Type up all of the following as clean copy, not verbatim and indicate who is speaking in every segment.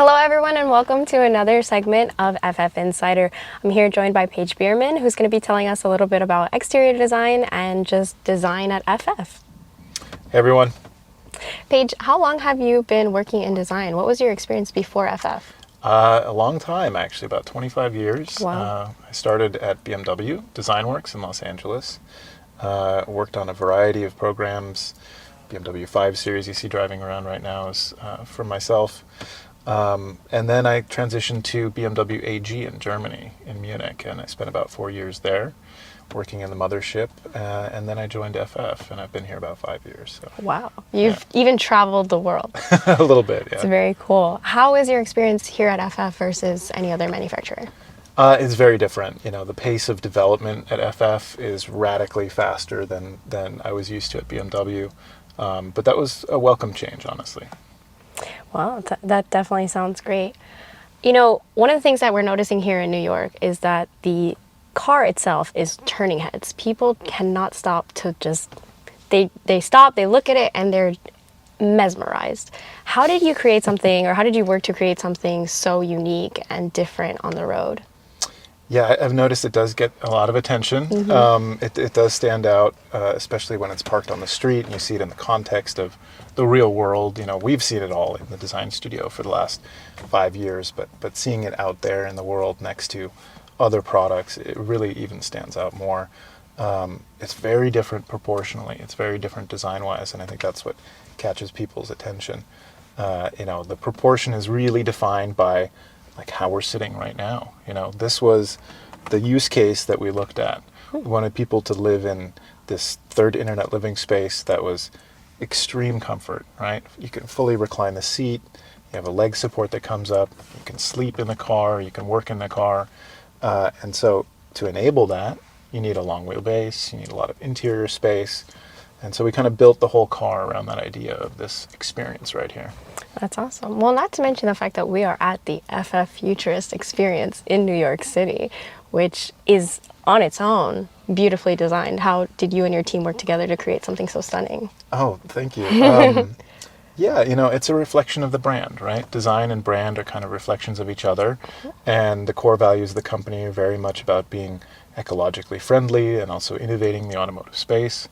Speaker 1: Hello everyone and welcome to another segment of FF Insider. I'm here joined by Beermann, who's going to be telling us a little bit about exterior design and just design at FF.
Speaker 2: Hey everyone.
Speaker 1: Paige, how long have you been working in design? What was your experience before FF?
Speaker 2: A long time, actually, about 25 years.
Speaker 1: Wow.
Speaker 2: I started at BMW Design Works in Los Angeles. Worked on a variety of programs. BMW 5 Series you see driving around right now is for myself. And then I transitioned to BMW AG in Germany, in Munich, and I spent about 4 years there working in the mothership. And then I joined FF, and I've been here about 5 years. So.
Speaker 1: Wow. You've even traveled the world.
Speaker 2: A little bit, yeah.
Speaker 1: It's very cool. How is your experience here at FF versus any other manufacturer?
Speaker 2: It's very different. You know, the pace of development at FF is radically faster than I was used to at BMW. But that was a welcome change, honestly.
Speaker 1: Well, that definitely sounds great. You know, one of the things that we're noticing here in New York is that the car itself is turning heads. People cannot stop to just, they stop, they look at it, and they're mesmerized. How did you create something, or how did you work to create something so unique and different on the road?
Speaker 2: Yeah, I've noticed it does get a lot of attention. Mm-hmm. It does stand out, especially when it's parked on the street and you see it in the context of the real world. You know, we've seen it all in the design studio for the last 5 years, but seeing it out there in the world next to other products, it really even stands out more. It's very different proportionally. It's very different design-wise, and I think that's what catches people's attention. You know, the proportion is really defined by like how we're sitting right now. You know, this was the use case that we looked at. We wanted people to live in this third internet living space that was extreme comfort, right? You can fully recline the seat. You have a leg support that comes up. You can sleep in the car. You can work in the car. And so to enable that, you need a long wheelbase. You need a lot of interior space. And so we kind of built the whole car around that idea of this experience right here.
Speaker 1: That's awesome. Well, not to mention the fact that we are at the FF Futurist experience in New York City, which is on its own beautifully designed. How did you and your team work together to create something so stunning?
Speaker 2: Oh, thank you. Yeah, you know, it's a reflection of the brand, right? Design and brand are kind of reflections of each other. And the core values of the company are very much about being ecologically friendly and also innovating the automotive space.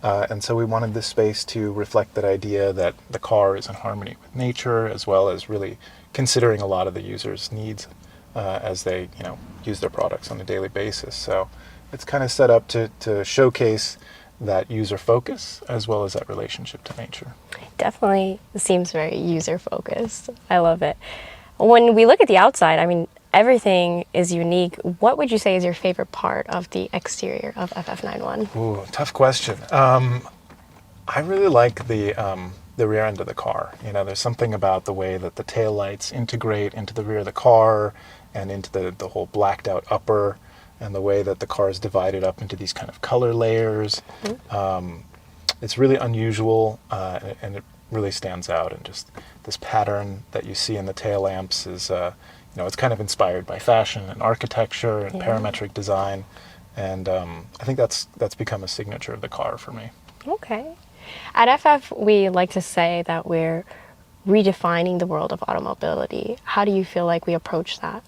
Speaker 2: And so we wanted this space to reflect that idea that the car is in harmony with nature, as well as really considering a lot of the user's needs as they, you know, use their products on a daily basis. So it's kind of set up to showcase that user focus as well as that relationship to nature.
Speaker 1: Definitely seems very user focused. I love it. When we look at the outside, I mean, everything is unique. What would you say is your favorite part of the exterior of FF91?
Speaker 2: Ooh, tough question. I really like the rear end of the car. You know, there's something about the way that the taillights integrate into the rear of the car and into the whole blacked out upper, and the way that the car is divided up into these kind of color layers. Mm-hmm. It's really unusual, and it really stands out. And just this pattern that you see in the tail lamps is, you know, it's kind of inspired by fashion and architecture and parametric design, and I think that's become a signature of the car for me.
Speaker 1: Okay. At FF, we like to say that we're redefining the world of automobility. How do you feel like we approach that?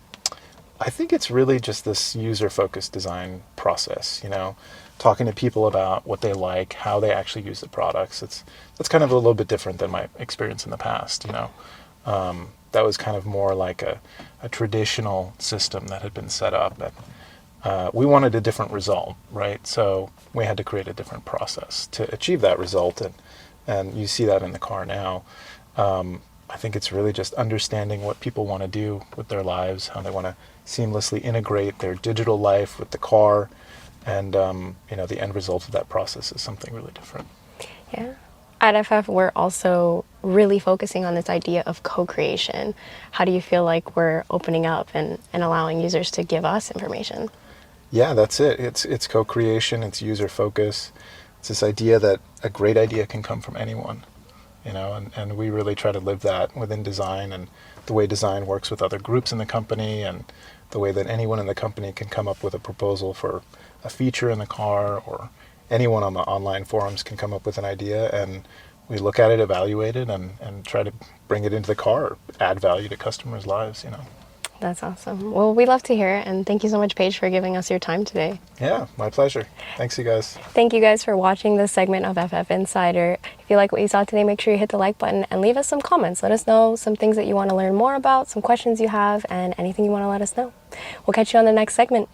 Speaker 2: I think it's really just this user-focused design process, you know, talking to people about what they like, how they actually use the products. That's kind of a little bit different than my experience in the past, you know. That was kind of more like a traditional system that had been set up, and we wanted a different result, right? So we had to create a different process to achieve that result, and you see that in the car now. I think it's really just understanding what people want to do with their lives, how they want to seamlessly integrate their digital life with the car, and you know, the end result of that process is something really different.
Speaker 1: Yeah. At FF, we're also really focusing on this idea of co-creation. How do you feel like we're opening up and allowing users to give us information?
Speaker 2: Yeah, that's it. It's co-creation, it's user focus. It's this idea that a great idea can come from anyone, you know, and we really try to live that within design, and the way design works with other groups in the company, and the way that anyone in the company can come up with a proposal for a feature in the car, or anyone on the online forums can come up with an idea, and we look at it, evaluate it, and try to bring it into the car, add value to customers' lives, you know.
Speaker 1: That's awesome. Well, we love to hear it, and thank you so much, Paige, for giving us your time today.
Speaker 2: Yeah, my pleasure. Thanks, you guys.
Speaker 1: Thank you guys for watching this segment of FF Insider. If you like what you saw today, make sure you hit the like button and leave us some comments. Let us know some things that you want to learn more about, some questions you have, and anything you want to let us know. We'll catch you on the next segment.